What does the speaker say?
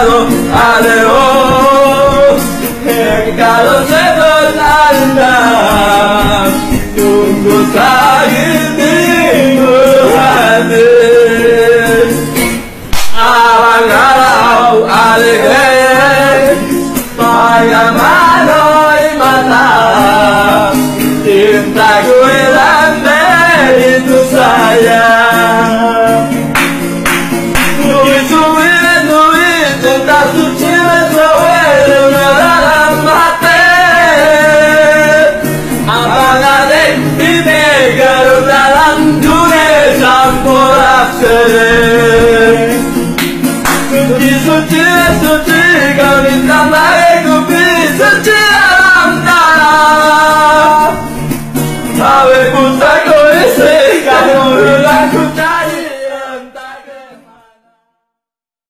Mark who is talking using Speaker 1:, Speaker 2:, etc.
Speaker 1: buscado alejó, kalau sebenarnya tunggu sakit minggu hati alang-alang alih bagaimana mata cintaku hilang begitu saja. Cinta suci menjauh dalam hati, abang adik ini garuh dalam dunia campur aksiri. Suci suci kau bintang baikku bisa dalam tanah, tapi ku tak kau isi kau ulang ku cari.